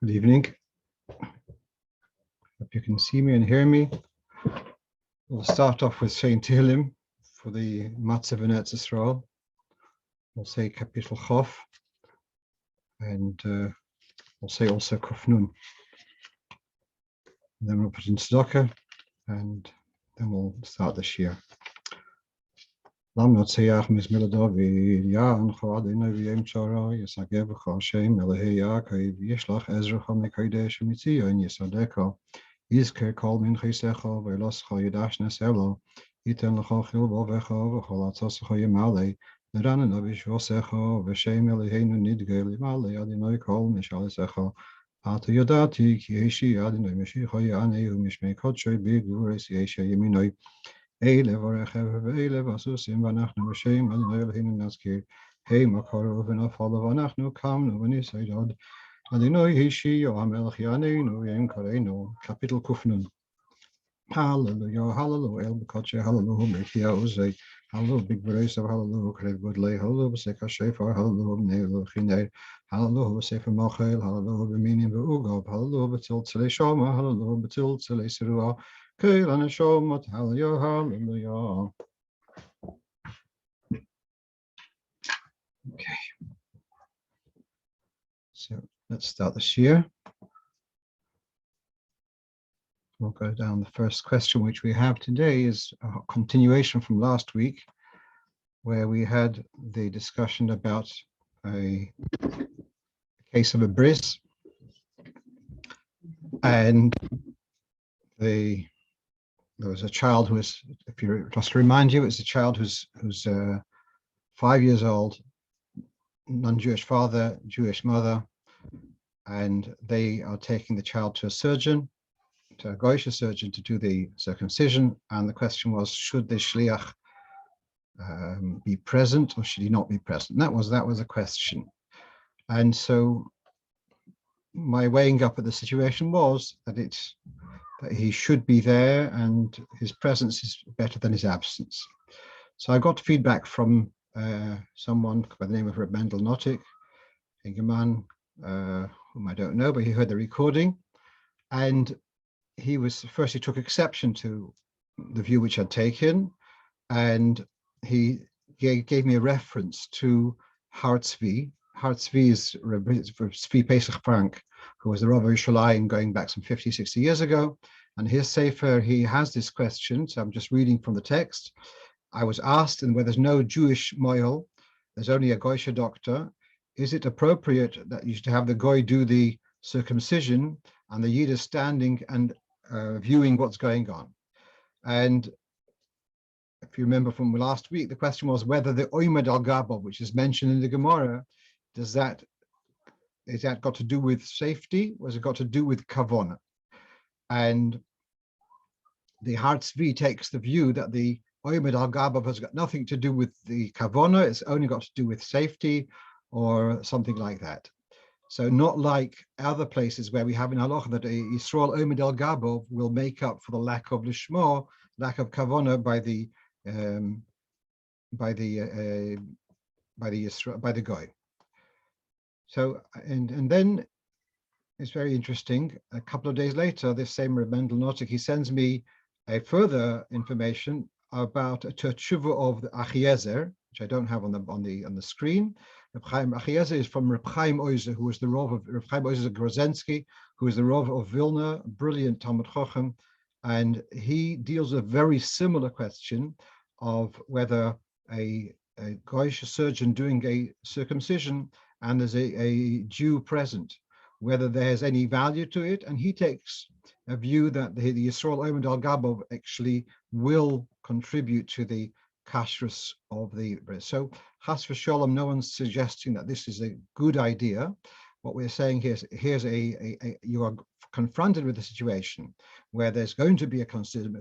Good evening. Hope you can see me and hear me. We'll start off with saying Tehillim for the Matzav in Eretz Yisrael. We'll say Kapitel Chof, and we'll say also Kuf Nun. Then we'll put in Tzedakah, and then we'll start the shiur. Lam Notzeach Mizmila David, Ya'ancho Adonai v'yem Torah, Yisageh b'chol Shem, Elohei Yaakov, Yishlach Ezracha Mekadesh U'mitzion, Yisadecha, Yizker Kol Min Chisecha, V'eloscha Yidash Neselo, Yiten L'cha Chilvovecha, V'chol Atzosecha Yimale, Neran Navish Vosecha, V'shem Eloheinu Nidge Limale, Adonai Kol Mishalesecha, Ata Yodati, Ki Yeshi Adonai Meshicha Yanei, U'mishmei Kodshoy B'Gvures Yesha Yeminoi, Eile Vorechev Ve'eile Vasusim V'anachnu V'shem Adonai Eloheinu Nazkir, Hei Makaro V'nafalo V'anachnu Kamnu V'nisaydod, Adonai Hishi Yohamelech Yaneinu Yem Kareinu. Kapitel Kuf Nun. Hallelujah, hallelujah, El B'Kodshe, hallelujah, B'Kia Uzay, hallelujah, Big Beresav, hallelujah, Krev Budley, hallelujah, B'Seka Shefar, hallelujah, B'Nei Chiner, hallelujah, B'Sefer Mochel, hallelujah, B'Minim B'Ugov, hallelujah, B'Til Tzele Shoma, hallelujah, B'Til Tzele Serua, Keil Anashomot, hallelujah, hallelujah. Okay. So let's start the shiur. We'll go down. The first question which we have today is a continuation from last week, where we had the discussion about a case of a bris, and there was a child who was, if you just to remind you, it's a child who's 5 years old, non-Jewish father, Jewish mother, and they are taking the child to a surgeon, to a goyish surgeon, to do the circumcision. And the question was, should the shliach be present or should he not be present? And that was a question. And so my weighing up of the situation was that that he should be there, and his presence is better than his absence. So I got feedback from someone by the name of Reb Mendel Notik, a German, whom I don't know, but he heard the recording, and he took exception to the view which I'd taken, and he gave me a reference to Yahrzeits. Yahrzeits is Tzvi Pesach Frank, who was the Rov of Anash going back some 50, 60 years ago. And his sefer, he has this question, so I'm just reading from the text. I was asked, and where there's no Jewish moil, there's only a goyish doctor, is it appropriate that you should have the goy do the circumcision and the yid is standing and viewing what's going on? And if you remember from last week, the question was whether the oimed al gabov, which is mentioned in the Gemara, is that got to do with safety, or has it got to do with kavona? And the Yahrzeits takes the view that the oimed al gabov has got nothing to do with the kavona, it's only got to do with safety or something like that. So not like other places where we have in Halocho that a Yisrael oimed al gabov will make up for the lack of lishmo, lack of kavona by the goy. So and then it's very interesting. A couple of days later, this same Reb Mendel Notik, he sends me a further information about a tshuva of the Achiezer, which I don't have on the screen. Achiezer is from Reb Chaim Oizer, who was the Rov of Reb Chaim Oizer Grozensky, who is the Rov of Vilna, brilliant Talmud Chochem, and he deals with a very similar question of whether a goyish surgeon doing a circumcision and there's a Jew present, whether there's any value to it. And he takes a view that the Yisrael oimed al gabov actually will contribute to the kashrus of the bris. So chas v'sholom, no one's suggesting that this is a good idea. What we're saying here is you are confronted with a situation where there's going to be a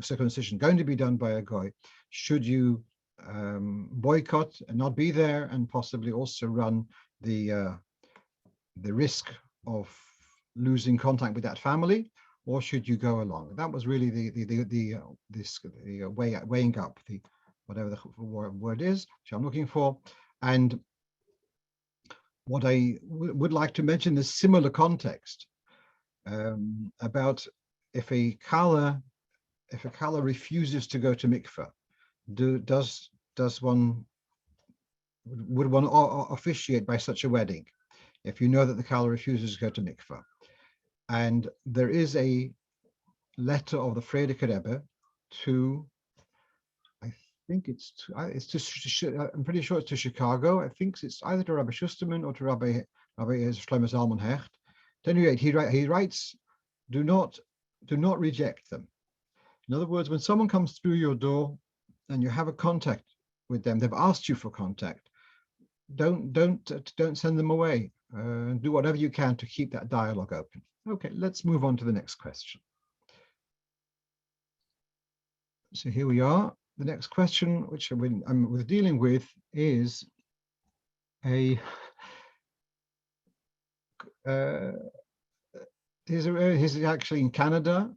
circumcision going to be done by a goy. Should you boycott and not be there, and possibly also run the risk of losing contact with that family, or should you go along? That was really the weighing up, the whatever the word is, which I'm looking for. And what I would like to mention is similar context about if a kala refuses to go to mikveh, would one officiate by such a wedding if you know that the kala refuses to go to mikveh? And there is a letter of the Frierdiker Rebbe to, I think I'm pretty sure it's to Chicago. I think it's either to Rabbi Schusterman or to Rabbi Shlomo Zalman Hecht. At any rate, he writes, do not reject them. In other words, when someone comes through your door and you have a contact with them, they've asked you for contact, don't send them away. Do whatever you can to keep that dialogue open. Okay, let's move on to the next question. So here we are. The next question, which I'm dealing with, is he's actually in Canada.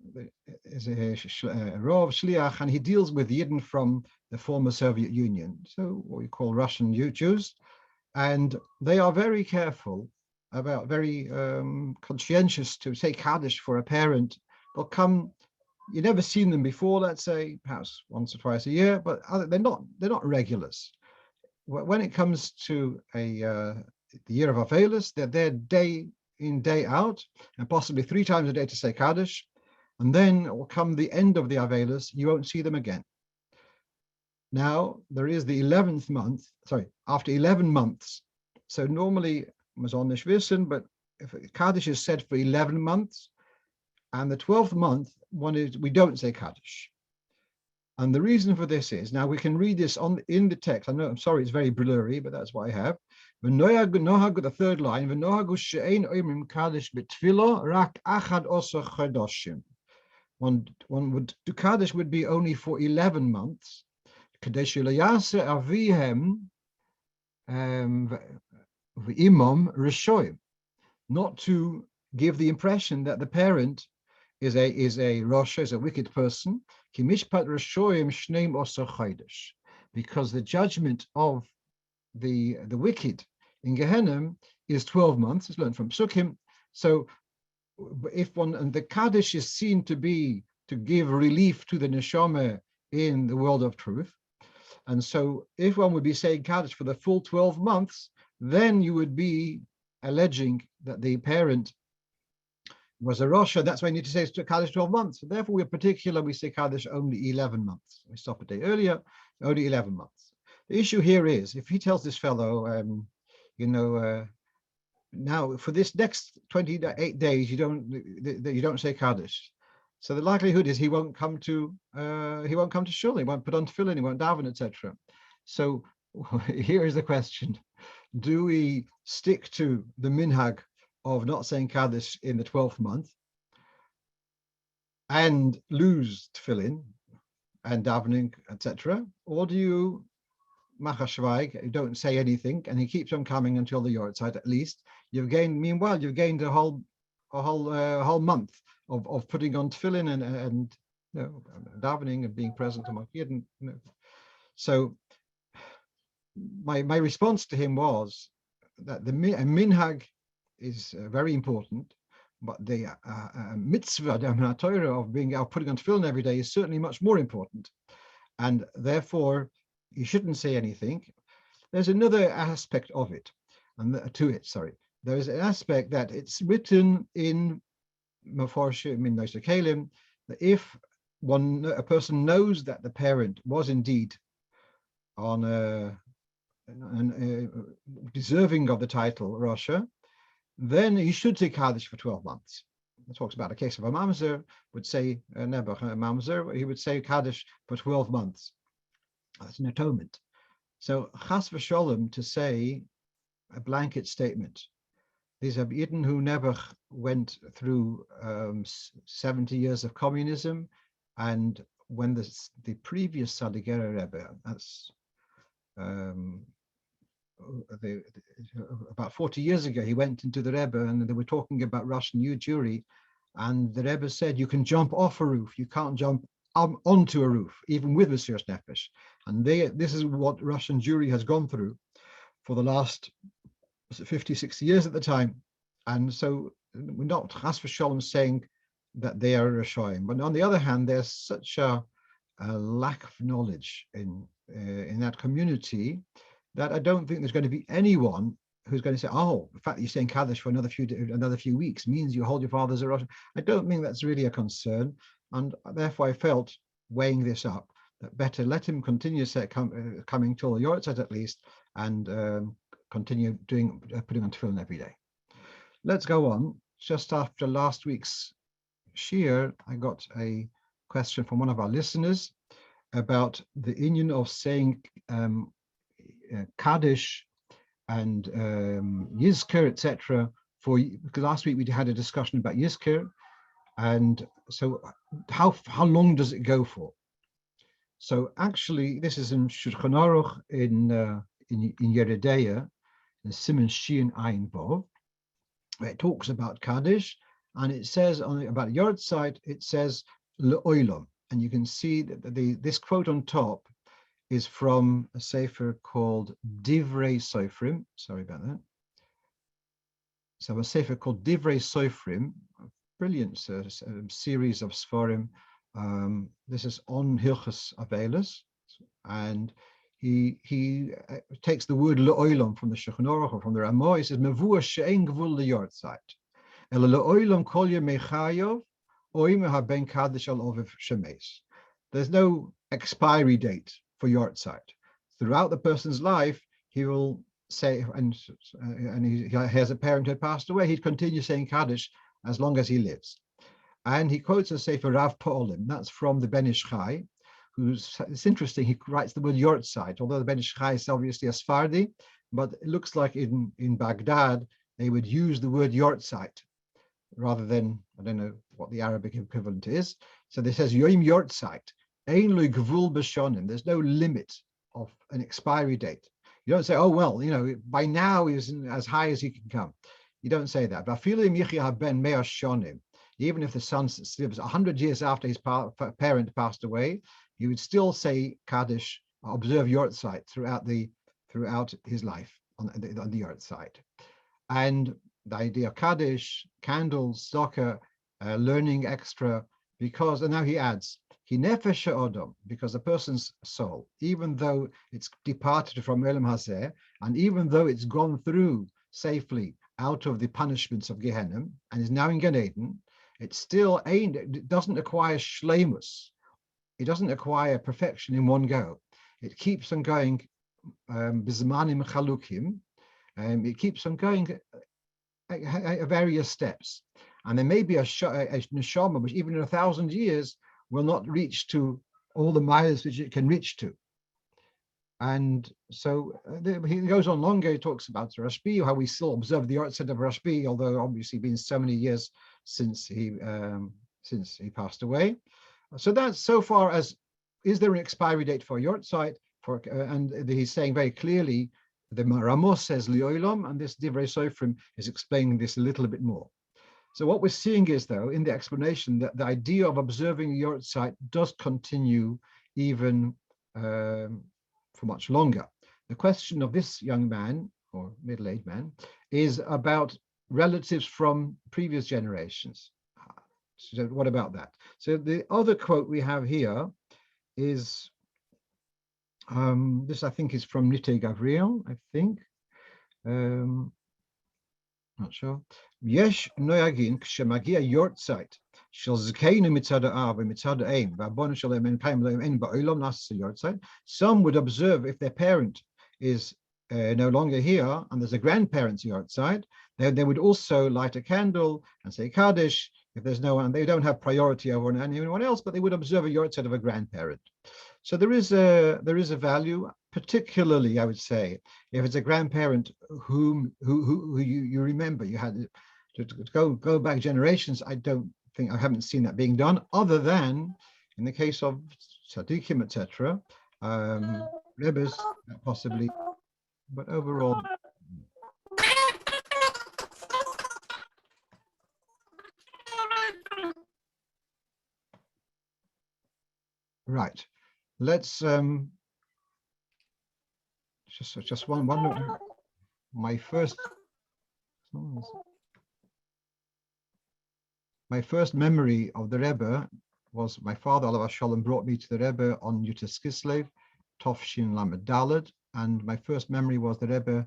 Is a Rov Shliach, and he deals with Yidden from the former Soviet Union, so what we call Russian Jews, and they are very careful about, very conscientious to say Kaddish for a parent. They'll come. You've never seen them before, let's say, perhaps once or twice a year, but they're not regulars. When it comes to the year of Avelis, they're there day in, day out, and possibly 3 times a day to say Kaddish. And then it will come the end of the Avelis, you won't see them again. Now, there is the 11th month, after 11 months. So normally, Mazon wissen, but if Kaddish is said for 11 months, and the 12th month, we don't say Kaddish. And the reason for this is, now we can read this in the text. I'm sorry, it's very blurry, but that's what I have. The 3rd line, one would do Kaddish would be only for 11 months. Not to give the impression that the parent is a Rosh, is a wicked person, because the judgment of the wicked in Gehenna is 12 months. It's learned from Psukim. So if the Kaddish is seen to be to give relief to the neshama in the world of truth, and so if one would be saying Kaddish for the full 12 months, then you would be alleging that the parent was a Rosh. That's why you need to say Kaddish 12 months. So therefore, we say Kaddish only 11 months. We stop a day earlier, only 11 months. The issue here is, if he tells this fellow, now for this next 28 days, you don't say Kaddish. So the likelihood is he won't come to Shul. He won't put on Tefilin, he won't Daven, etc. So here is the question: do we stick to the minhag of not saying Kaddish in the 12th month and lose Tefillin and davening, etc., or do you machashvaig, you don't say anything, and he keeps on coming until the Yahrzeits at least? You've gained a whole month of putting on Tefillin and davening and being present among Yidden. So my response to him was that the minhag is very important, but the mitzvah, the Torah of putting on tefillin every day is certainly much more important, and therefore you shouldn't say anything. There's another aspect of it, there is an aspect that it's written in Meforshim in Noser Kalim that if a person knows that the parent was indeed deserving of the title Rasha, then he should say Kaddish for 12 months. It talks about a case of a mamzer would say Nebuch, a mamzer, he would say Kaddish for 12 months. That's an atonement. So chas v'sholem, to say a blanket statement. These are Yidden who never went through 70 years of communism, and when the previous Sadigera Rebbe, that's about 40 years ago, he went into the Rebbe and they were talking about Russian Jewry, and the Rebbe said, you can jump off a roof, you can't jump onto a roof, even with Mesiras Nefesh. And this is what Russian Jewry has gone through for the last 50, 60 years at the time. And so we're not chas v'shalom saying that they are Rishoyim, but on the other hand, there's such a lack of knowledge in that community that I don't think there's going to be anyone who's going to say, oh, the fact that you're saying Kaddish for another few weeks means you hold your father as a Rosh. I don't think that's really a concern, and therefore I felt, weighing this up, that better let him continue coming till the Yahrzeits at least, and continue putting on Tefilin every day. Let's go on. Just after last week's shiur, I got a question from one of our listeners about the inyan of saying Kaddish and Yizkor, etc. Because last week we had a discussion about Yizkor, and so how long does it go for? So actually, this is in Shulchan Aruch in Yeredeya, in Siman Shin Ayin Vov, where it talks about Kaddish, and it says about Yahrzeits, it says le'olam, and you can see that this quote on top is from a sefer called Divrei Sofrim. Sorry about that. So a sefer called Divrei Sofrim, a brilliant series of Sforim. This is on Hilchos Avelis, and he takes the word le'olam from the Shulchan Aruch or from the Ramah. He says mevuah she'ein gvul leYahrzeits, ela le'olam kol yemei chayav oim haben kaddish al oviv shemeis. There's no expiry date for Yahrzeits. Throughout the person's life, he will say, and he has a parent who had passed away, he'd continue saying Kaddish as long as he lives. And he quotes a sefer Rav Po'olim, that's from the Ben Ish Chai, it's interesting, he writes the word Yahrzeits, although the Ben Ish Chai is obviously a Sephardi, but it looks like in Baghdad, they would use the word Yahrzeits rather than, I don't know what the Arabic equivalent is. So this says Yom Yahrzeits, Ein lo gvul b'shonim. There's no limit of an expiry date. You don't say, oh, well, by now he's as high as he can come. You don't say that. Even if the son lives 100 years after his parent passed away, he would still say Kaddish, observe Yahrzeits throughout his life on the Yahrzeits. And the idea of Kaddish, candles, tzedakah, learning extra, because, and now he adds, Nefesh Odom, because a person's soul, even though it's departed from Olam Hazeh, and even though it's gone through safely out of the punishments of Gehenna and is now in Gan Eden, it doesn't acquire shleimus. It doesn't acquire perfection in one go. It keeps on going bizmanim chalukim. It keeps on going at various steps. And there may be a neshama, which even in 1,000 years will not reach to all the miles which it can reach to. And so he goes on longer, he talks about Rashbi, how we still observe the Yahrzeits of Rashbi, although obviously been so many years since he passed away. So that's so far as, is there an expiry date for Yahrzeits? And he's saying very clearly, the Ramos says Liolam, and this Divrei Sofrim is explaining this a little bit more. So what we're seeing is, though, in the explanation, that the idea of observing Yahrzeits does continue even for much longer. The question of this young man, or middle-aged man, is about relatives from previous generations. So what about that? So the other quote we have here is, this I think is from Nite Gavriel, I think. Not sure. Yesh noyagin kshemagia Yahrzeits shel zkeinu mitzad ha'av v'mitzad ha'em v'abonu shalem en kaim lo'em en ba'olam nas Yahrzeits. Some would observe if their parent is no longer here and there's a grandparent's Yahrzeits, they would also light a candle and say Kaddish if there's no one. They don't have priority over anyone else, but they would observe a Yahrzeits of a grandparent. So there is a value, particularly I would say, if it's a grandparent who you remember. You had to go back generations. I haven't seen that being done, other than in the case of tzaddikim, etc., rebbes possibly, but overall. Right. Let's just one. My first. my first memory of the Rebbe was my father, Alav Shalom, brought me to the Rebbe on Yutas Kislev, Tovshin Lamed Daled, and my first memory was the Rebbe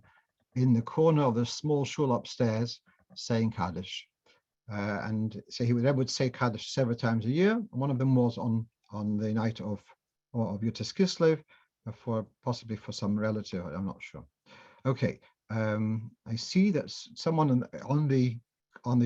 in the corner of the small shul upstairs saying Kaddish. And so the Rebbe would say Kaddish several times a year. One of them was on the night of Yutas Kislev, possibly for some relative, I'm not sure. Okay, I see that someone on the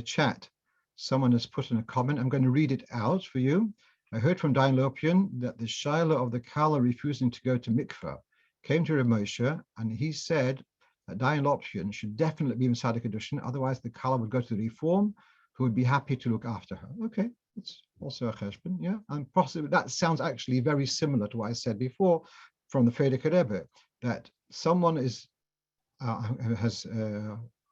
chat, someone has put in a comment. I'm going to read it out for you. I heard from Dayan Levi that the shiur of the Kala refusing to go to mikveh came to Rav Moshe, and he said that Dayan Levi should definitely be inside the Kiddush, otherwise the Kala would go to the reform, who would be happy to look after her. Okay, it's also a cheshbon, yeah, and possibly that sounds actually very similar to what I said before from the Frierdiker Rebbe, that someone has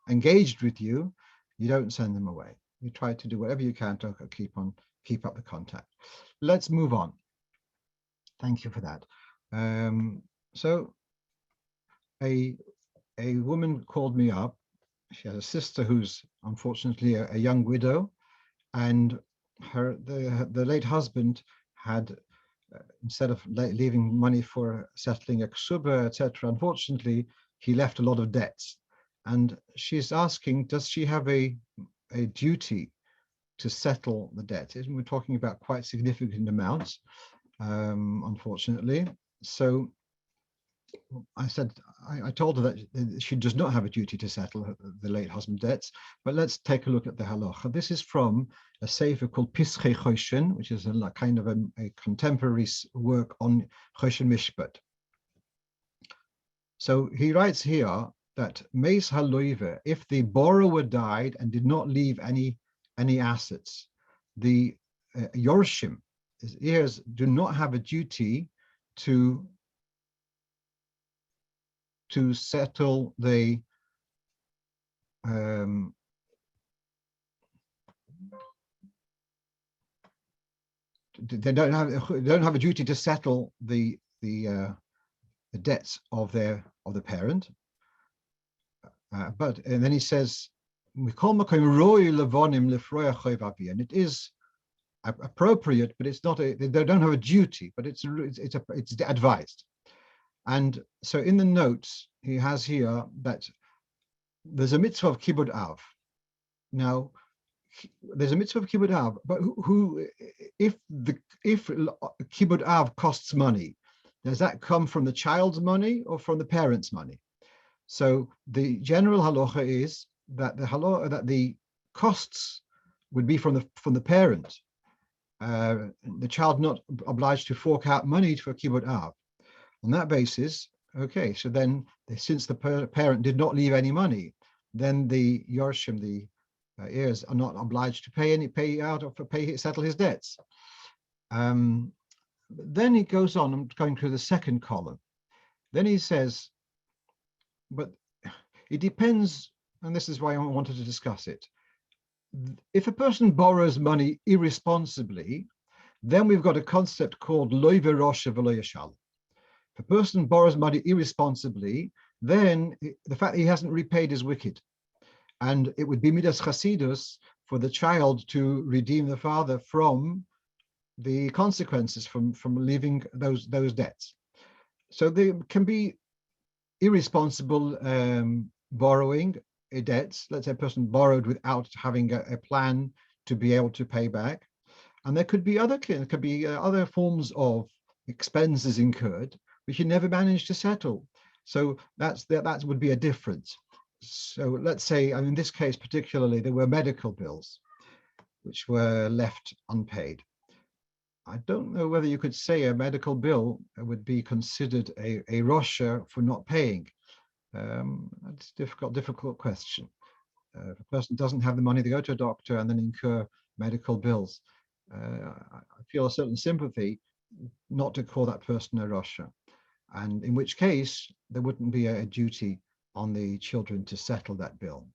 engaged with you, you don't send them away. You try to do whatever you can to keep up the contact. Let's move on. Thank you for that. So a woman called me up. She has a sister who's unfortunately a young widow, and the late husband had, instead of leaving money for settling a ksuba, etc., unfortunately, he left a lot of debts. And she's asking, does she have a duty to settle the debt? We're talking about quite significant amounts, unfortunately. So I said, I told her that she does not have a duty to settle the late husband's debts, but let's take a look at the halacha. This is from a sefer called Pischei Choshen, which is a kind of a contemporary work on Choshen Mishpat. So he writes here that Meis Haloive, if the borrower died and did not leave any assets, the Yorshim, his heirs, do not have a duty to settle the they don't have a duty to settle the debts of the parent. But and then he says, and it is appropriate, but it's not they don't have a duty, but it's advised. And so in the notes, he has here that there's a mitzvah of kibbud av. Now, there's a mitzvah of kibbud av, but if kibbud av costs money, does that come from the child's money or from the parent's money? So the general halacha is that the costs would be from the parent. The child not obliged to fork out money for kibbud av. On that basis, okay, so then since the parent did not leave any money, then the Yorshim, the heirs, are not obliged to settle his debts. Then he goes on, I'm going to the second column. Then he says, but it depends, and this is why I wanted to discuss it. If a person borrows money irresponsibly, then we've got a concept called loy v'rosha v'lo yashal. If a person borrows money irresponsibly, then the fact that he hasn't repaid is wicked. And it would be midas chasidus for the child to redeem the father from the consequences from leaving those debts. So there can be irresponsible borrowing debts. Let's say a person borrowed without having a plan to be able to pay back. And there could be other forms of expenses incurred which you never managed to settle. So that would be a difference. So let's say, in this case particularly, there were medical bills which were left unpaid. I don't know whether you could say a medical bill would be considered a rosha for not paying. That's a difficult question. If a person doesn't have the money to go to a doctor and then incur medical bills, I feel a certain sympathy not to call that person a rosha. And in which case, there wouldn't be a duty on the children to settle that bill.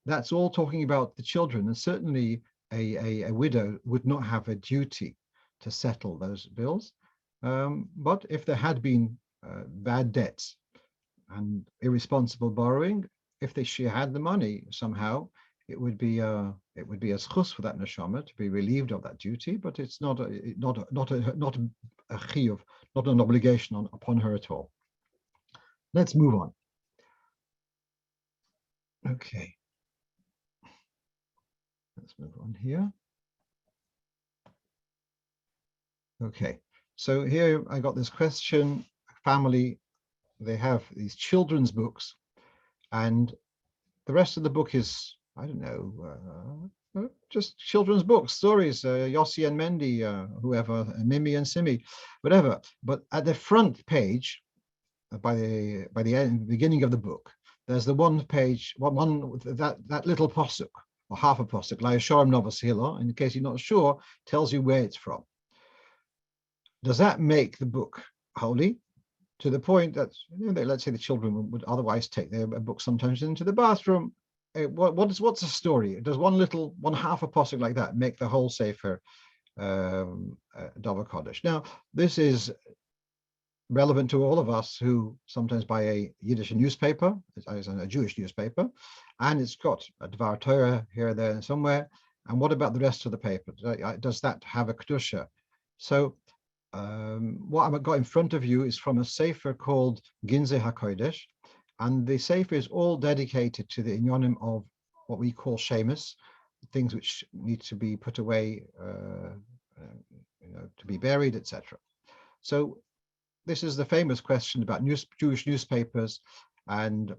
That's all talking about the children, and certainly a widow would not have a duty to settle those bills. But if there had been bad debts and irresponsible borrowing, if she had the money somehow, it would be a schus for that neshama to be relieved of that duty, but it's not a chiyuv, not an obligation upon her at all. Let's move on. Okay, let's move on here. Okay, so here I got this question. Family, they have these children's books, and the rest of the book is, I don't know, just children's books, stories, Yossi and Mendy, whoever, Mimi and Simi, whatever. But at the front page, by the end, beginning of the book, there's the one page, that little posuk, or half a posuk, Layashorim Novos Hilo, in case you're not sure, tells you where it's from. Does that make the book holy? To the point that, let's say the children would otherwise take their book sometimes into the bathroom. What's the story? Does one half a posuk like that make the whole sefer Davar Kaddish? Now, this is relevant to all of us who sometimes buy a Yiddish newspaper, as a Jewish newspaper, and it's got a Dvar Torah here, there, and somewhere. And what about the rest of the paper? Does that have a Kedusha? So what I've got in front of you is from a sefer called Ginzei HaKodesh, and the sefer is all dedicated to the inyonim of what we call shemus, things which need to be put away, to be buried, etc. So this is the famous question about Jewish newspapers, and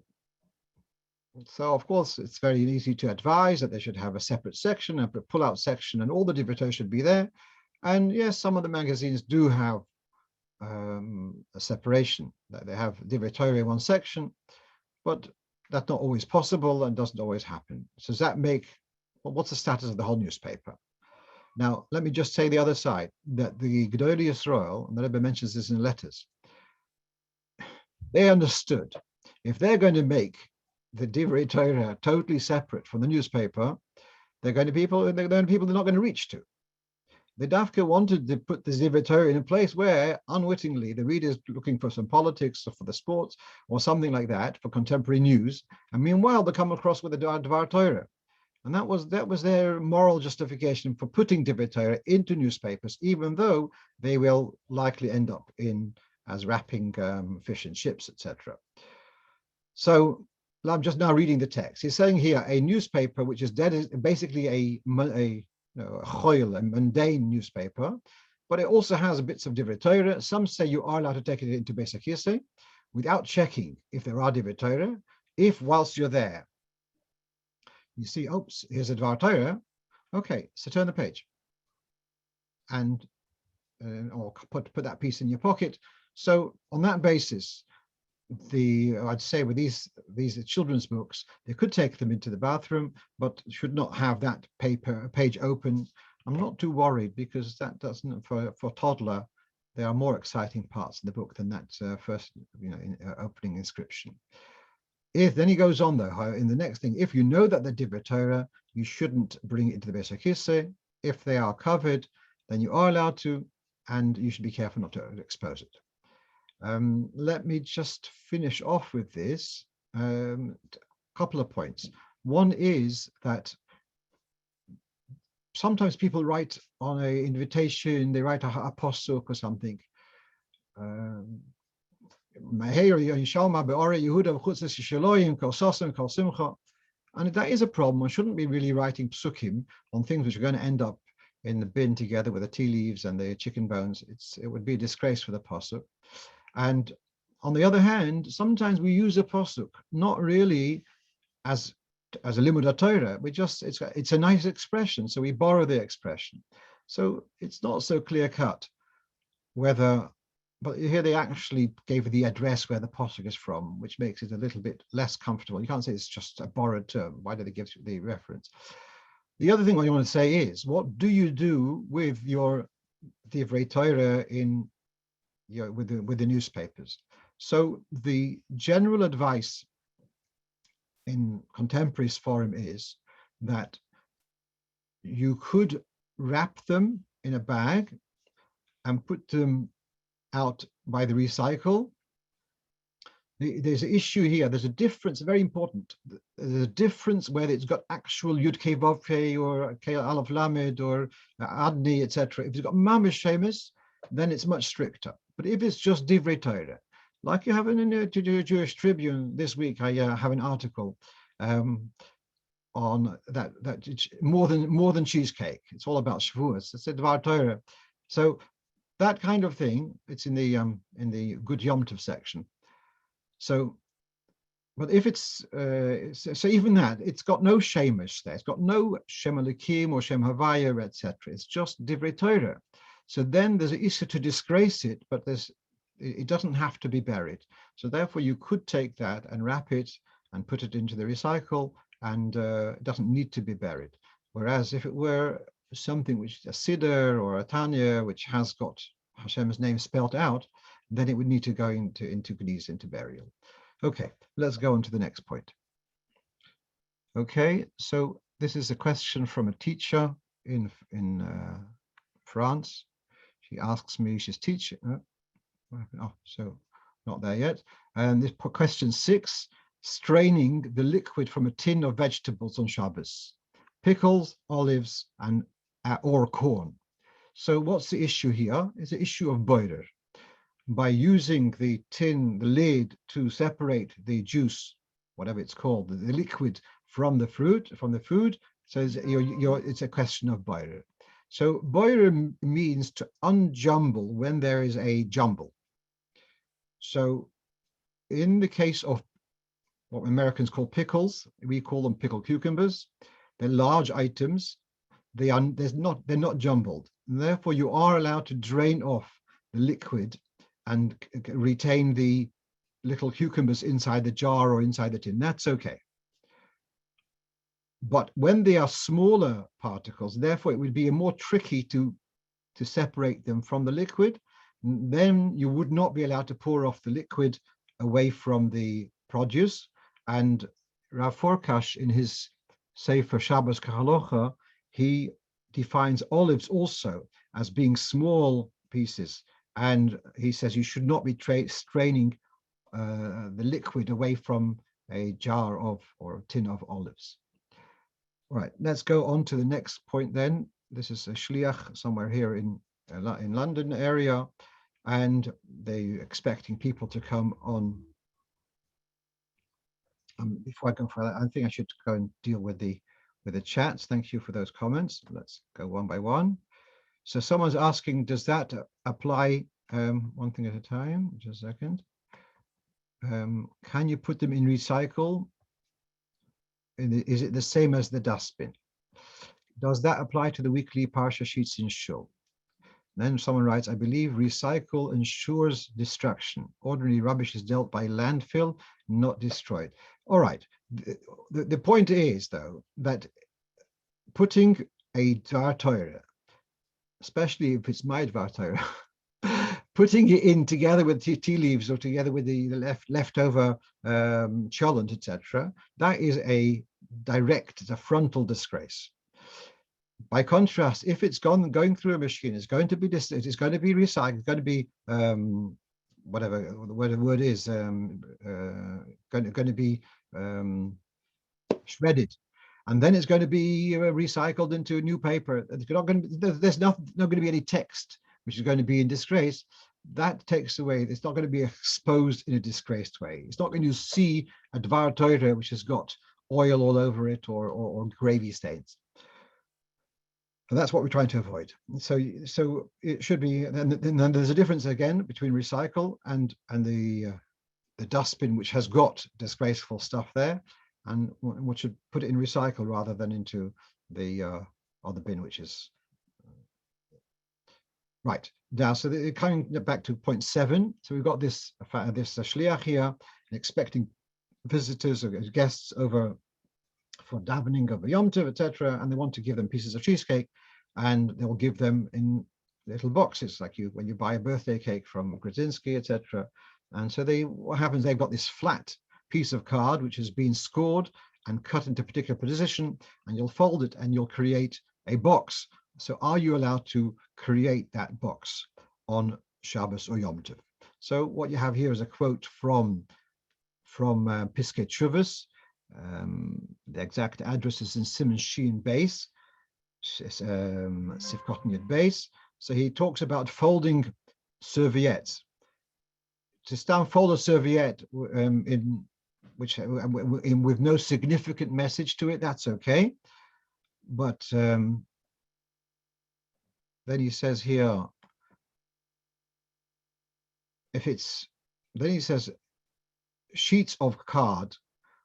so of course it's very easy to advise that they should have a separate section, a pull-out section, and all the divrei Torah should be there. And yes, some of the magazines do have a separation. They have divrei Torah in one section, but that's not always possible and doesn't always happen. So does that make, well, what's the status of the whole newspaper? Now, let me just say the other side, that the Gedolei Yisrael, and the Rebbe mentions this in letters, they understood if they're going to make the divrei Torah totally separate from the newspaper, they're going to be people they're not going to reach to. The Dafka wanted to put the divrei Torah in a place where, unwittingly, the reader is looking for some politics or for the sports or something like that, for contemporary news, and meanwhile they come across with the Dvar Torah. And that was their moral justification for putting divrei Torah into newspapers, even though they will likely end up as wrapping fish and chips, etc. So I'm just now reading the text. He's saying here a newspaper which is basically a mundane newspaper, but it also has bits of divrei Torah. Some say you are allowed to take it into Beis HaKisei without checking if there are divrei Torah. If whilst you're there, you see, oops, here's a Dvar Torah. Okay, so turn the page, and or put that piece in your pocket. So on that basis, I'd say with these children's books, they could take them into the bathroom, but should not have that page open. I'm not too worried, because that doesn't, for toddler, there are more exciting parts in the book than that first opening inscription. Then he goes on though in the next thing, if you know that they're divrei Torah, you shouldn't bring it into the Beis HaKisei. If they are covered, then you are allowed to, and you should be careful not to expose it. Let me just finish off with this. Couple of points. One is that sometimes people write on an invitation, they write a posuk or something. And that is a problem. One shouldn't be really writing psukim on things which are going to end up in the bin together with the tea leaves and the chicken bones. It would be a disgrace for the pasuk. And on the other hand, sometimes we use a pasuk not really as a limud Torah. It's a nice expression, so we borrow the expression. So it's not so clear cut whether. But here they actually gave the address where the pasuk is from, which makes it a little bit less comfortable. You can't say it's just a borrowed term. Why did they give the reference? The other thing I want to say is, what do you do with your divrei Torah with the newspapers? So the general advice in contemporary forum is that you could wrap them in a bag and put them out by the recycle, there's an issue here. There's a difference, very important. There's a difference whether it's got actual Yud Kei Vav Kei or Kei Aleph Lamed or Adni, etc. If it's got Mamish Shemus, then it's much stricter. But if it's just Divrei Torah, like you have in the Jewish Tribune this week, I have an article on that it's more than cheesecake. It's all about Shovuos. It's a Dvar Torah. So that kind of thing, it's in the Good Yom Tov section. So, but if it's so even that, it's got no Shemesh there. It's got no Shem Elokim or Shem Havaya, etc. It's just Divrei Torah. So then there's an issue to disgrace it, but it doesn't have to be buried. So therefore, you could take that and wrap it and put it into the recycle, and it doesn't need to be buried. Whereas if it were something which is a Siddur or a Tanya, which has got Hashem's name spelled out, then it would need to go into Geniz, into burial. Okay, let's go on to the next point. Okay, so this is a question from a teacher in France. She asks me, she's teaching. Oh, so not there yet. And this question 6, straining the liquid from a tin of vegetables on Shabbos, pickles, olives, and or corn. So what's the issue here? It's the issue of boirer. By using the tin, the lid, to separate the juice, whatever it's called, the liquid from the fruit, from the food, so it's a question of boirer. So boirer means to unjumble when there is a jumble. So in the case of what Americans call pickles, we call them pickled cucumbers. They're large items. They're not jumbled. And therefore, you are allowed to drain off the liquid and retain the little cucumbers inside the jar or inside the tin. That's okay. But when they are smaller particles, therefore it would be more tricky to separate them from the liquid. Then you would not be allowed to pour off the liquid away from the produce. And Rav Forkash, in his Sefer Shabbos Halocho, he defines olives also as being small pieces. And he says you should not be straining the liquid away from a jar of or a tin of olives. All right, let's go on to the next point then. This is a shliach somewhere here in London area, and they're expecting people to come on. Before I go for that, I think I should go and deal with the chats. Thank you for those comments. Let's go one by one. So someone's asking, does that apply one thing at a time? Just a second. Can you put them in recycle? Is it the same as the dustbin? Does that apply to the weekly Parsha sheets in Shul? Then someone writes, I believe recycle ensures destruction. Ordinary rubbish is dealt by landfill, not destroyed. All right. The point is, though, that putting a Dvar Torah, especially if it's my Dvar Torah, putting it in together with tea leaves or together with the leftover cholent, etc., that is a frontal disgrace. By contrast, if it's going through a machine, it's going to be recycled, it's going to be whatever the word is, going to be shredded, and then it's going to be recycled into new paper. There's not going to be any text which is going to be in disgrace. That takes away. It's not going to be exposed in a disgraced way. It's not going to see a Dvar Torah which has got oil all over it or gravy stains. And that's what we're trying to avoid. So it should be. And then there's a difference again between recycle and the dustbin, which has got disgraceful stuff there, and we should put it in recycle rather than into the other bin, which is right now. So coming back to point 7. So we've got this shliach here, expecting visitors or guests over for davening of Yom Tov, etc., and they want to give them pieces of cheesecake, and they will give them in little boxes, like when you buy a birthday cake from Grudzinski, etc. And so what happens? They've got this flat piece of card which has been scored and cut into a particular position, and you'll fold it and you'll create a box. So are you allowed to create that box on Shabbos or Yom Tov? So what you have here is a quote from from Piskei Shovuos. The exact address is in Simon Sheen base, Sifkot Yud base. So he talks about folding serviettes. To stand fold a serviette in with no significant message to it, that's okay. But then he says here, then he says sheets of card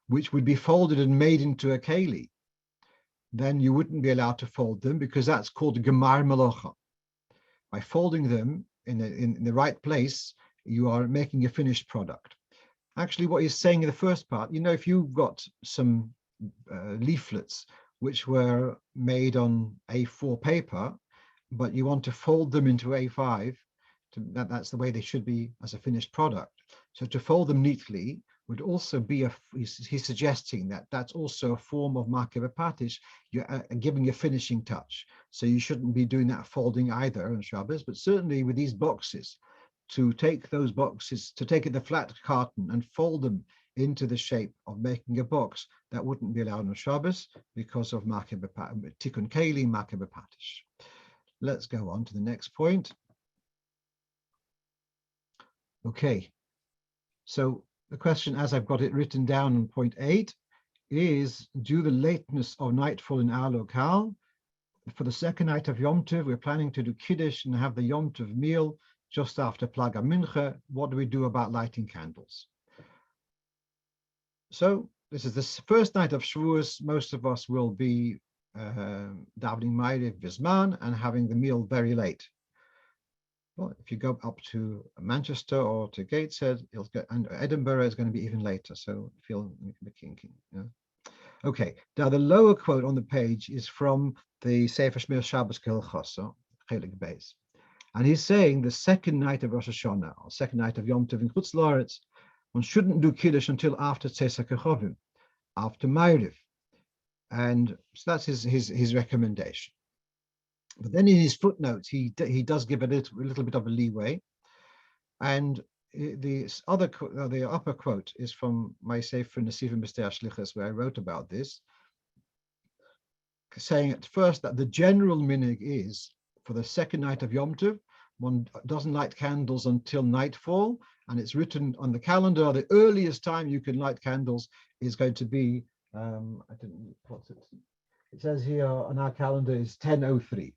which would be folded and made into a keli, then you wouldn't be allowed to fold them, because that's called gemar melacha. By folding them in the right place, you are making a finished product. Actually, what he's saying in the first part, if you've got some leaflets which were made on A4 paper, but you want to fold them into A5, that's the way they should be as a finished product. So to fold them neatly would also be he's suggesting that that's also a form of Kiddush. You're giving a finishing touch. So you shouldn't be doing that folding either on Shabbos, but certainly with these boxes, to take those boxes, to take the flat carton and fold them into the shape of making a box, that wouldn't be allowed on Shabbos because of Tikkun Keli, Patish. Let's go on to the next point. Okay, so the question, as I've got it written down on point 8, is due the lateness of nightfall in our locale. For the second night of Yom Tov, we're planning to do Kiddush and have the Yom Tov meal just after Plaga Mincha. What do we do about lighting candles? So this is the first night of Shovuos. Most of us will be davening Ma'ariv Bisman and having the meal very late. Well, if you go up to Manchester or to Gateshead, and Edinburgh is going to be even later. So feel kinky. Okay. Now the lower quote on the page is from the Sefer Shmir Shabbos Halocho, Cake-Bcoes, and he's saying the second night of Rosh Hashanah, or second night of Yom Tov in Chutz La'aretz, one shouldn't do Kiddush until after Tzeisak Chovim, after Ma'ariv, and so that's his recommendation. But then in his footnotes, he does give a little bit of a leeway, and the upper quote is from my Sefer Nesivim B'Stei HaShlichos, where I wrote about this, saying at first that the general minhag is for the second night of Yom Tov, one doesn't light candles until nightfall, and it's written on the calendar the earliest time you can light candles is going to be it says here on our calendar is 10:03.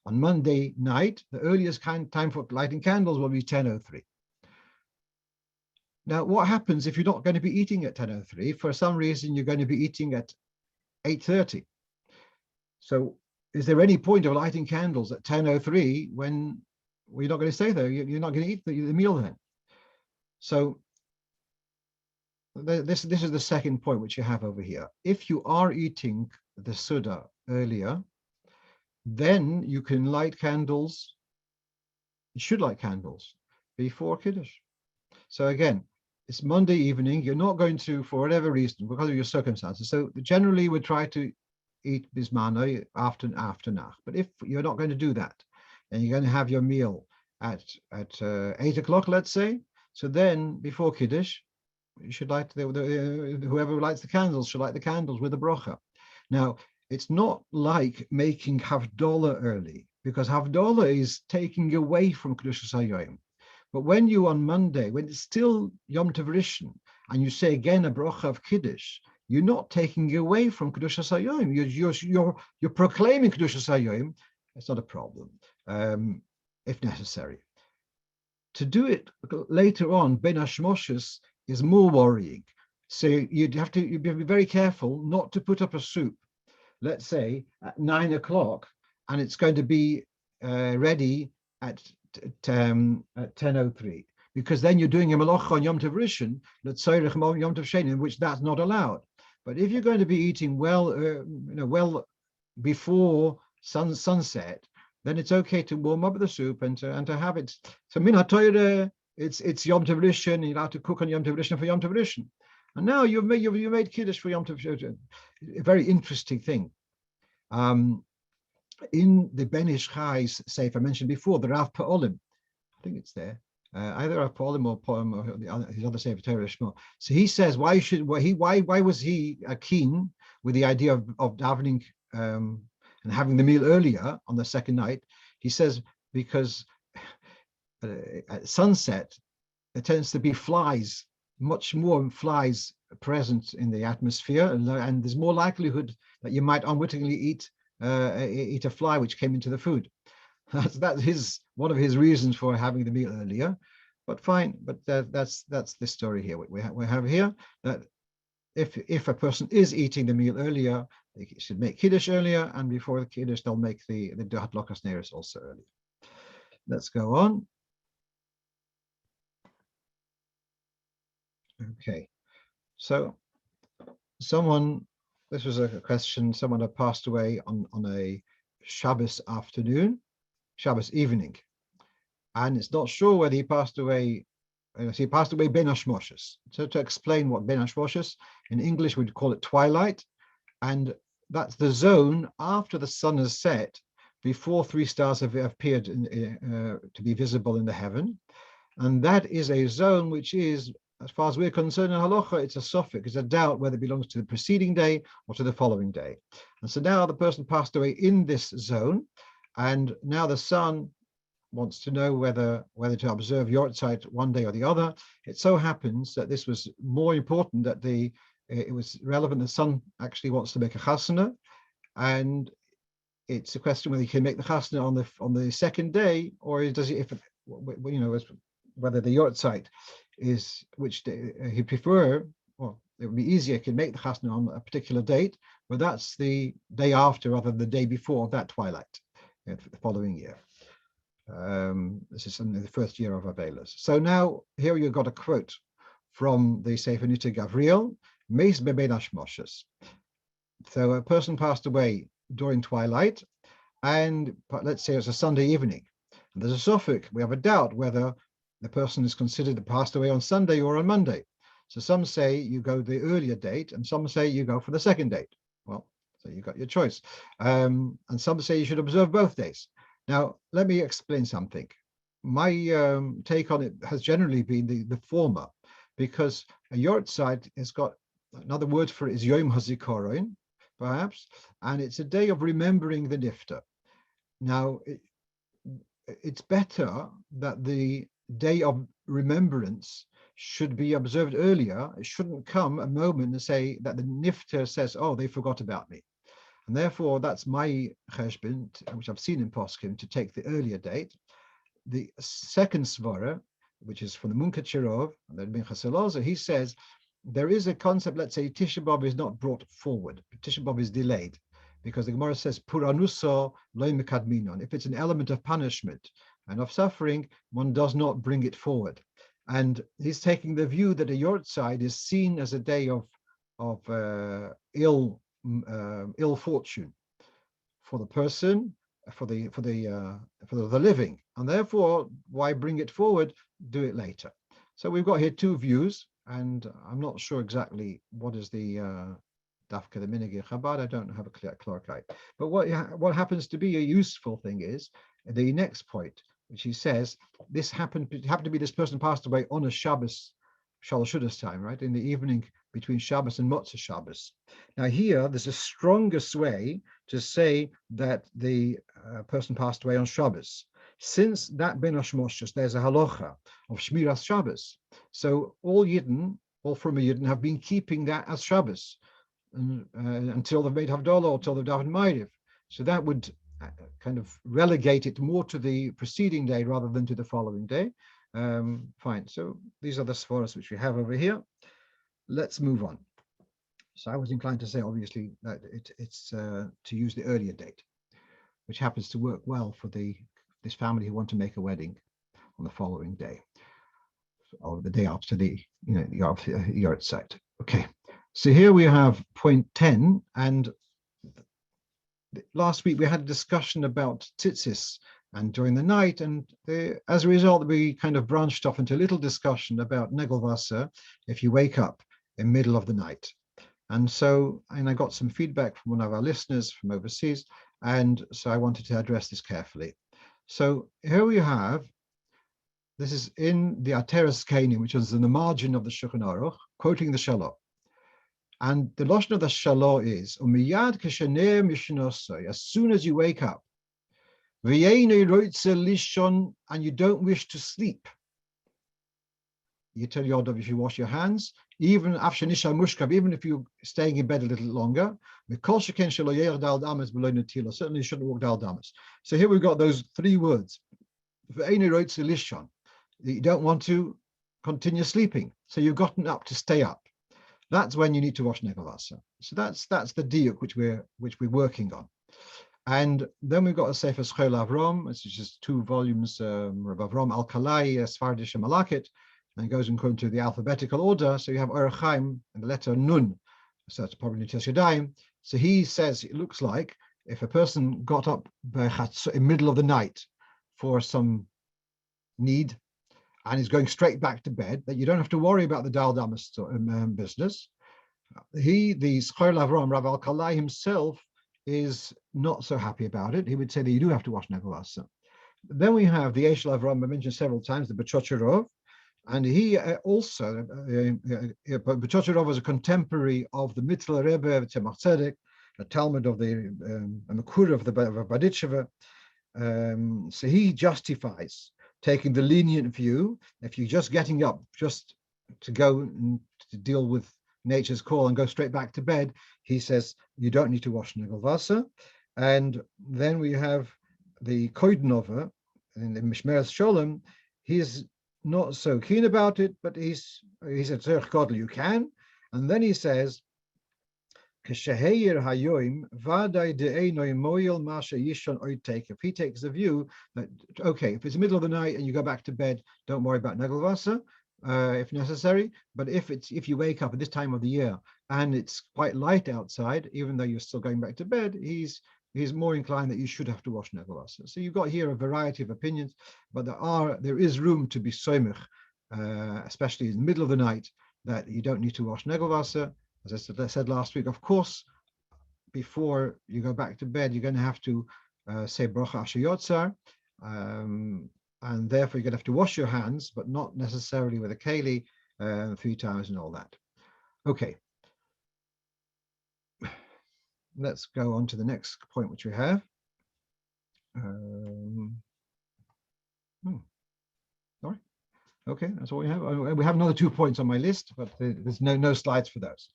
On Monday night, the earliest time for lighting candles will be 10:03. Now, what happens if you're not going to be eating at 10:03? For some reason, you're going to be eating at 8:30. So is there any point of lighting candles at 10:03 when you're not going to stay there? You're not going to eat the meal then. So this is the second point which you have over here. If you are eating the Suda earlier, then you can light candles. You should light candles before Kiddush. So again, it's Monday evening. You're not going to, for whatever reason, because of your circumstances. So generally, we try to eat bismano after nach. But if you're not going to do that, and you're going to have your meal at 8 o'clock, let's say, so then before Kiddush, you should light whoever lights the candles should light the candles with a brocha. Now, it's not like making Havdalah early, because Havdalah is taking away from Kiddush HaYom. But when you on Monday, when it's still Yom Tov Rishon, and you say again a brocha of Kiddush, you're not taking away from Kiddush HaYom. You're proclaiming Kiddush HaYom. It's not a problem, if necessary. To do it later on, Ben Hashmoshes, is more worrying. So you'd be very careful not to put up a soup, let's say at 9 o'clock, and it's going to be ready at 10:03, because then you're doing a melacha on Yom Tov Rishon, Yom Tov Sheni, in which that's not allowed. But if you're going to be eating well before sunset, then it's okay to warm up the soup and to have it. So min haTorah, it's Yom Tov Rishon, and you're allowed to cook on Yom Tov Rishon for Yom Tov Rishon. And now you've made Kiddush for Yom Tov Rishon. A very interesting thing. In the Ben Ish Chai's Sefer I mentioned before, the Rav Pa'olim, I think it's there. either a poem or his other Sefer Torah Shmo. So he says, why was he keen with the idea of davening and having the meal earlier on the second night? He says because at sunset there tends to be flies, much more flies present in the atmosphere, and there's more likelihood that you might unwittingly eat a fly which came into the food. That's one of his reasons for having the meal earlier. But fine, but that's the story here. We have here that if a person is eating the meal earlier, they should make Kiddush earlier, and before the Kiddush, they'll make the Halochos Neros also earlier. Let's go on. Okay, so this was a question, someone had passed away on a Shabbos afternoon, Shabbos evening, and it's not sure whether he passed away. He passed away Ben Hashmoshes. So to explain what Ben Hashmoshes, in English we'd call it twilight, and that's the zone after the sun has set, before three stars have appeared to be visible in the heaven, and that is a zone which is, as far as we're concerned in Halocho, it's a suffix, it's a doubt whether it belongs to the preceding day or to the following day. And so now the person passed away in this zone, and now the sun wants to know whether to observe Yahrzeits one day or the other. It so happens that this was more important, that it was relevant. The son actually wants to make a chasana, and it's a question whether he can make the chasana on the second day, or does he, whether the Yahrzeits is which day he prefer. Well, it would be easier, he can make the chasana on a particular date, but that's the day after rather than the day before that twilight, the following year. This is in the first year of Avelas. So now here you've got a quote from the Sefer Nita Gavriel, Meis Beben Hashmoshes. So a person passed away during twilight, and let's say it's a Sunday evening, and there's a suffix. We have a doubt whether the person is considered passed away on Sunday or on Monday. So some say you go the earlier date, and some say you go for the second date. Well, so you got your choice. And some say you should observe both days. Now, let me explain something. My take on it has generally been the former, because a Yahrzeits has got another word for it is Yom HaZikaron, perhaps, and it's a day of remembering the nifter. Now, it's better that the day of remembrance should be observed earlier. It shouldn't come a moment and say that the nifter says, oh, they forgot about me. And therefore, that's my cheshbon, which I've seen in Poskim, to take the earlier date. The second svara, which is from the Munkat Shirov, and then Minchas Elazar, he says there is a concept. Let's say Tisha B'av is not brought forward; Tisha B'av is delayed, because the Gemara says Puranuso lo mekadminon. If it's an element of punishment and of suffering, one does not bring it forward. And he's taking the view that a Yahrzeits is seen as a day of ill fortune for the person, for the living, and therefore why bring it forward? Do it later. So we've got here two views, and I'm not sure exactly what is the Dafka the Minhagei Chabad. I don't have a clear clarify. But what happens to be a useful thing is the next point, which he says this happened to be this person passed away on a Shabbos Shalshudas time, right, in the evening between Shabbos and Motzei Shabbos. Now here, there's a strongest way to say that the person passed away on Shabbos. Since that Ben Hashmoshes, there's a halacha of Shmiras Shabbos. So all former Yidden have been keeping that as Shabbos until they've made Havdalah or until they've davened Ma'ariv. So that would kind of relegate it more to the preceding day rather than to the following day. Fine. So these are the svaras which we have over here. Let's move on. So I was inclined to say, obviously, that it's to use the earlier date, which happens to work well for this family who want to make a wedding on the following day, or the day after the Yahrzeits. Okay. So here we have point 10, and last week we had a discussion about tzitzis and during the night, and as a result we kind of branched off into a little discussion about negelwasser if you wake up in the middle of the night. And I got some feedback from one of our listeners from overseas, and so I wanted to address this carefully. So here we have This is in the Ateres Kainim, which is in the margin of the Shulchan Aruch, quoting the Shalom. And the Lashon of the Shalom is, Umiyad keshener mishnosoi, as soon as you wake up, v'yeinu roitze lishon, and you don't wish to sleep. You tell your dog if you wash your hands, even after nisha mushkav, even if you're staying in bed a little longer, certainly you shouldn't walk dal damas. So here we've got those three words. You don't want to continue sleeping, so you've gotten up to stay up. That's when you need to wash negavasa. So that's the diuk which we're working on. And then we've got a Sefer Shul Avram, which is just 2 volumes, Rov of Avram Al-Kalai, Svardish and Malakit, and it goes according to the alphabetical order. So you have Orach Chaim and the letter Nun, so it's probably Netilas Yadayim. So he says it looks like if a person got up in the middle of the night for some need and is going straight back to bed, that you don't have to worry about the Dal Damas business. The Shul Avram, Rav Al-Kalai himself, is not so happy about it. He would say that you do have to wash negavasa. Then we have the Eshel Avram, I mentioned several times, the B'Chocherov, and he also, B'Chocherov was a contemporary of the Mitzvah Rebbe of Tzemach Tzedek, a Talmud of the Makur of the Baditsheva. So he justifies taking the lenient view. If you're just getting up just to go and to deal with nature's call and go straight back to bed, he says you don't need to wash negavasa. And then we have the Koidenova in the Mishmeres Sholem. He's not so keen about it, but he said Godel, you can. And then he says if he takes the view that, okay, if it's the middle of the night and you go back to bed, don't worry about negavasa if necessary. But if you wake up at this time of the year and it's quite light outside, even though you're still going back to bed, he's more inclined that you should have to wash negavasa. So you've got here a variety of opinions, but there is room to be soimich, especially in the middle of the night, that you don't need to wash negavasa. As I said last week, of course, before you go back to bed, you're going to have to say bracha asher yotzar, and therefore you're going to have to wash your hands, but not necessarily with a keli 3 times and all that. Okay. Let's go on to the next point which we have. Sorry. Okay, that's all we have. We have another 2 points on my list, but there's no slides for those.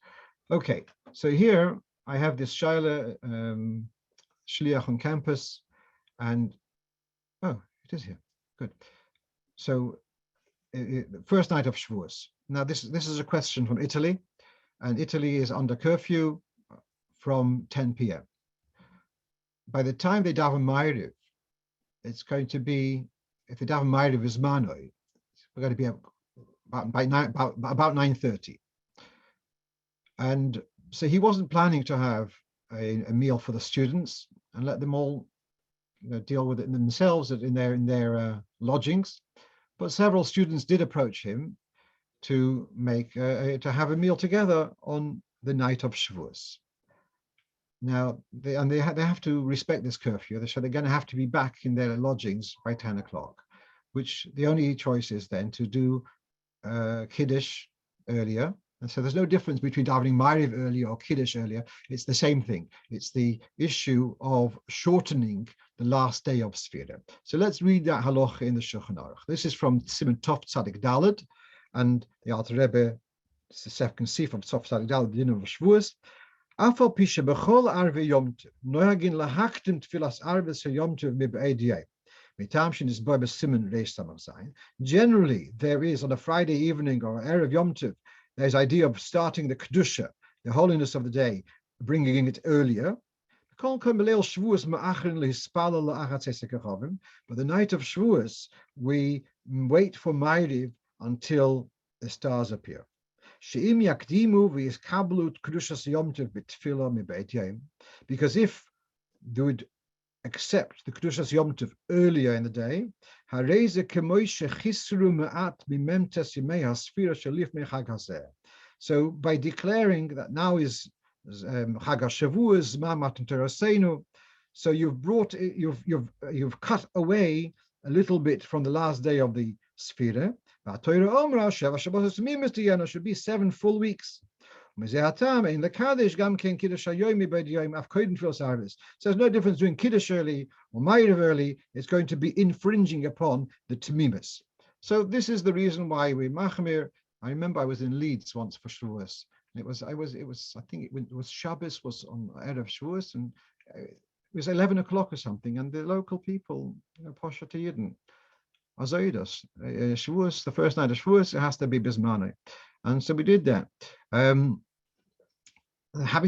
Okay, so here I have this Shaila Shliach on campus, and oh, it is here. Good. So the first night of Shovuos. Now this is a question from Italy, and Italy is under curfew from 10 p.m. By the time they daven Ma'ariv, it's going to be, if they daven Ma'ariv is Manoi, we're going to be about 9:30. And so he wasn't planning to have a meal for the students and let them all deal with it themselves in their lodgings. But several students did approach him to have a meal together on the night of Shavuos. Now, they have to respect this curfew, so they're going to have to be back in their lodgings by 10 o'clock, which the only choice is then to do Kiddush earlier. And so there's no difference between davening Ma'ariv earlier or Kiddush earlier. It's the same thing. It's the issue of shortening the last day of Sfira. So let's read that halacha in the Shulchan Aruch. This is from Siman Tov Tzadik Dalet, and the Alter Rebbe, it's the second sif of Tov Tzadik Dalet, the dinner of Shavuos. Afal pisha b'chol arve yom tov noyagin lahaktim tfilas arves yom tov mib'ediyeh. Generally, there is on a Friday evening or Erev Yom Tov, there's idea of starting the Kedusha, the holiness of the day, bringing it earlier. But the night of Shavuos, we wait for Ma'ariv until the stars appear. Because if they would accept the Kedushas Yom Tov earlier in the day, so by declaring that now is Chag HaShavuos, Matan Torasenu, so you've cut away a little bit from the last day of the Sfira. Torah Omra Sheva Shabbos Tamimis Diyana should be 7 full weeks. In the Kaddish Gam Ken Kiddush Hayomi B'Yom Yom Af Koden Tefillah Sarvis. So there's no difference doing Kiddush early or Ma'ariv early. It's going to be infringing upon the Tamimis. So this is the reason why we Machmir. I remember I was in Leeds once for Shovuos. I think it was Shabbos was on Erev Shovuos, and it was 11 o'clock or something, and the local people, Posha Yidden, Azoidos, Shovuos, the first night of Shovuos, it has to be Bismane. And so we did that. Having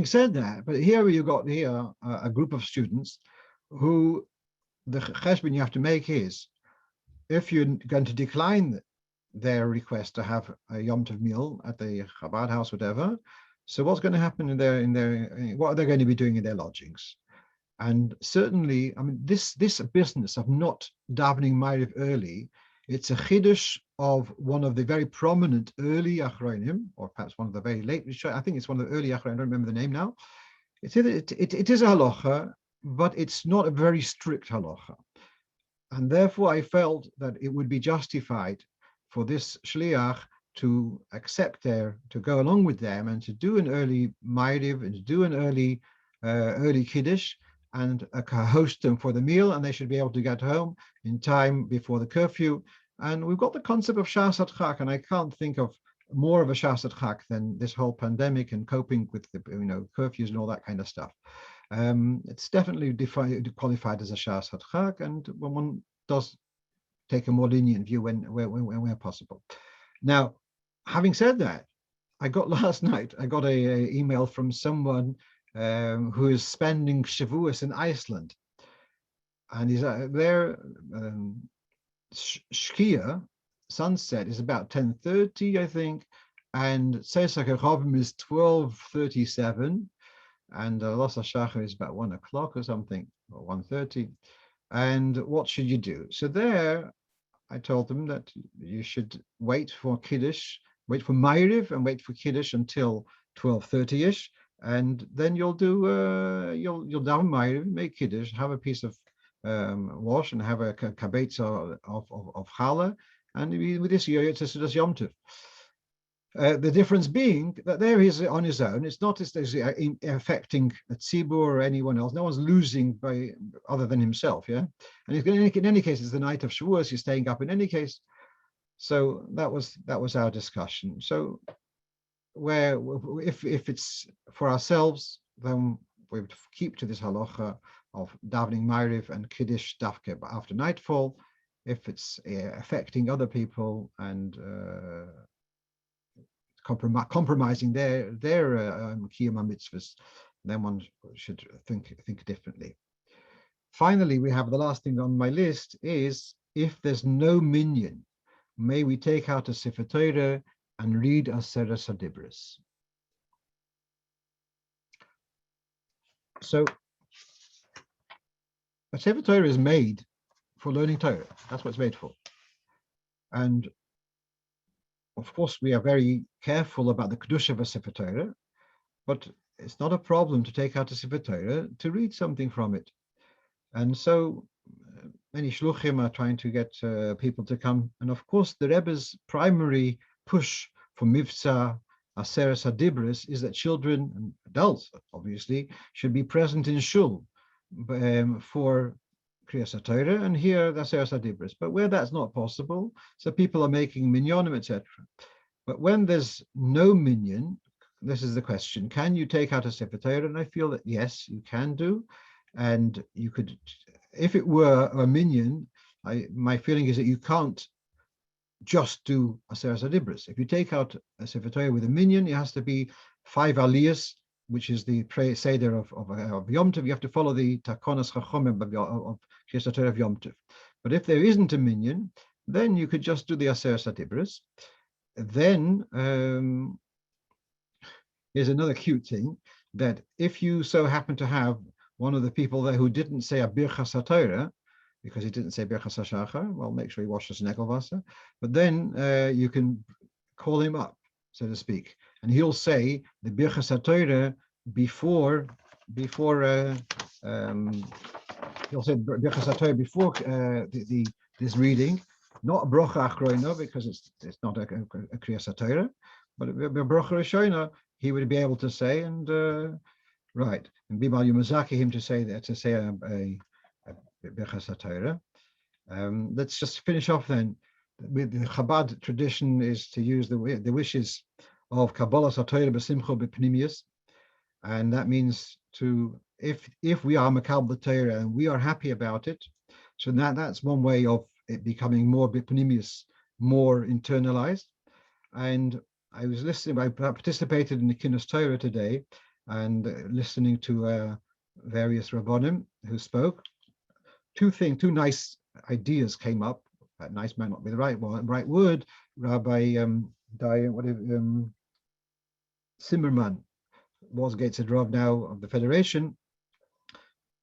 said that, but here you got a group of students who the cheshbon you have to make is, if you're going to decline their request to have a Yom Tov meal at the Chabad house, whatever, so what's going to happen what are they going to be doing in their lodgings? And certainly, I mean, this business of not davening Ma'ariv early, it's a Kiddush of one of the very prominent early Achronim, or perhaps one of the very late, I think it's one of the early Achronim, I don't remember the name now. It is a halacha, but it's not a very strict halacha. And therefore, I felt that it would be justified for this shliach to to go along with them and to do an early Ma'ariv and to do an early Kiddush, and host them for the meal, and they should be able to get home in time before the curfew. And we've got the concept of Shas Chak, and I can't think of more of a Shas Chak than this whole pandemic and coping with the curfews and all that kind of stuff. It's definitely qualified as a Shas Chak, and when one does take a more lenient view where possible. Now, having said that, last night I got a email from someone who is spending Shovuos in Iceland, and he's there. Shkia, sunset, is about 10:30, I think, and Seisak Chavim is 12:37, and Los HaShachar is about 1 o'clock or something, or 1:30. And what should you do? So there, I told them that you should wait for Kiddush, wait for Ma'ariv, and wait for Kiddush until 12:30ish. And then you'll daven Ma'ariv, make Kiddush, have a piece of wash, and have a kabetz of challah, and with this Yahrzeits does Yom Tov. The difference being that there he's on his own. It's not as affecting a tzibur or anyone else. No one's losing other than himself. Yeah, and in any case, it's the night of Shavuos. You're staying up in any case. So that was our discussion. So if it's for ourselves, then we would keep to this halacha of davening Ma'ariv and Kiddush dafke after nightfall. If it's affecting other people and compromising their kiyum mitzvahs, then one should think differently. Finally, we have the last thing on my list is, if there's no minyan, may we take out a Sefer Torah and read Aseres HaDibros. So a Sefer Torah is made for learning Torah. That's what it's made for. And of course, we are very careful about the Kiddush of a Sefer Torah, but it's not a problem to take out a Sefer Torah to read something from it. And so many shluchim are trying to get people to come. And of course, the Rebbe's primary push for Mivtza Aseres HaDibros is that children and adults, obviously, should be present in Shul for Kriyas HaTorah, and here the Aseres HaDibros. But where that's not possible, so people are making minyanim, etc. But when there's no minyan, this is the question: can you take out a Sefer Torah? And I feel that yes, you can do, and you could, if it were a minyan. My feeling is that you can't just do Aseres HaDibros. If you take out a Sefer Torah with a minyan, it has to be 5 aliyahs, which is the seder of Yom Tov. You have to follow the takonas chachomim of Kriyas HaTorah of Yom Tov. But if there isn't a minyan, then you could just do the Aseres HaDibros. Then here's another cute thing, that if you so happen to have one of the people there who didn't say a Birchas HaTorah, because he didn't say Birchas HaShachar, well, make sure he washes Negelwasser. But then you can call him up, so to speak, and he'll say the Birchas HaTorah before he'll say Birchas HaTorah before this reading, not a brocha achroina because it's not a kriyas Torah, but a brocha rishoina he would be able to say, and right, and bimal yumazaki him to say a birchas Torah. Let's just finish off then. With the Chabad tradition is to use the wishes of Kabbalah Torah b'simcha b'pnimius, and that means to if we are makabel the Torah and we are happy about it, so that's one way of it becoming more b'pnimius, more internalized. And I was listening. I participated in the Kiddush Torah today, and listening to various rabbonim who spoke. Two nice ideas came up. Nice might not be the right word. Rabbi Dayan Zimmerman, Yahrzeits Rov now of the Federation.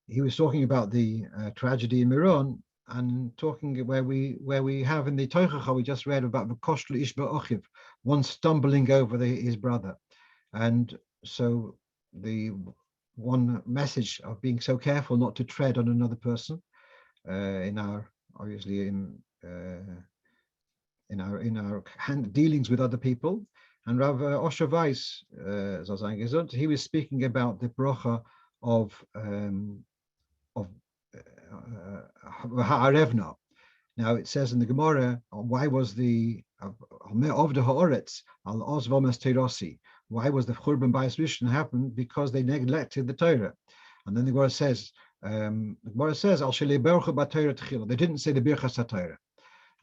He was talking about the tragedy in Miron and talking where we have in the Torah we just read about the Koshel Ish Ba'ochiv, one stumbling over his brother, and so the one message of being so careful not to tread on another person in our dealings with other people. And Rav Osher Weiss, he was speaking about the bracha of ha'arevna. Now it says in the Gemara, why was the of the ha'oretz al ozvom terosi? Why was the Churban Bayis Rishon happen? Because they neglected the Torah. And then the Gemara says, al shelei berchu b'Torah tchila. They didn't say the birchas HaTorah.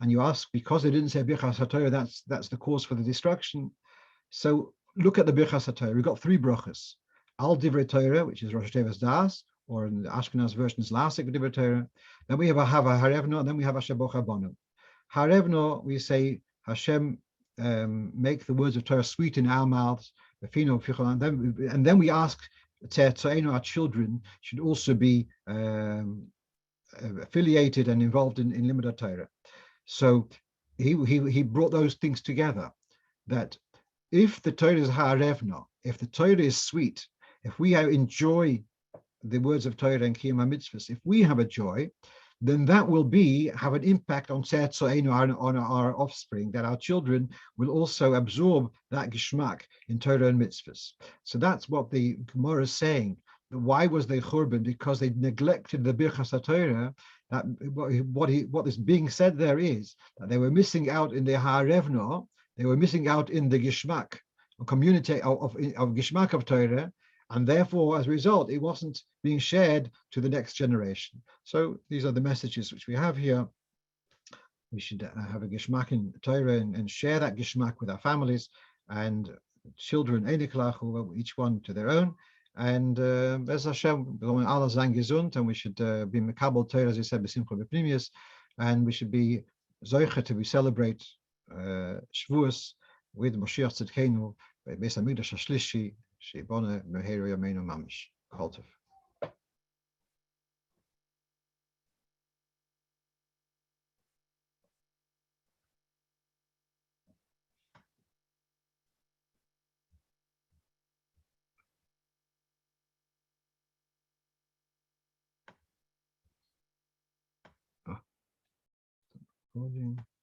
And you ask, because they didn't say birchas HaTorah, that's the cause for the destruction. So look at the birchas HaTorah. We've got three brachas. Al divrei Torah, which is Rosh Tevis Das, or in the Ashkenaz version is Lasik divrei Torah. Then we have a harevno, and then we have a shaboch habanu. Harevno, we say Hashem make the words of Torah sweet in our mouths. And then we ask, our children should also be affiliated and involved in Limud Torah. So he brought those things together. That if the Torah is ha'arevna, if the Torah is sweet, if we enjoy the words of Torah and Kiyum HaMitzvahs, if we have a joy, then that will have an impact on our offspring, that our children will also absorb that geschmack in Torah and mitzvahs. So that's what the Gemara is saying. Why was they churban? Because they neglected the birchas HaTorah. That what is being said there is that they were missing out in the ha'arevna. They were missing out in the geschmack, a community of geschmack of Torah. And therefore, as a result, it wasn't being shared to the next generation. So these are the messages which we have here. We should have a geschmack in Torah and share that geschmack with our families and children, each one to their own. And as Hashem, Allah sein gesund, and we should be makabel Torah, as he said, b'simcha b'pnimius, and we should be zoicha to celebrate Shovuos with Moshiach Tzidkenu, Beis Hamikdash HaShlishi, Shibona Meheru Yameinu Mamish. Koltov.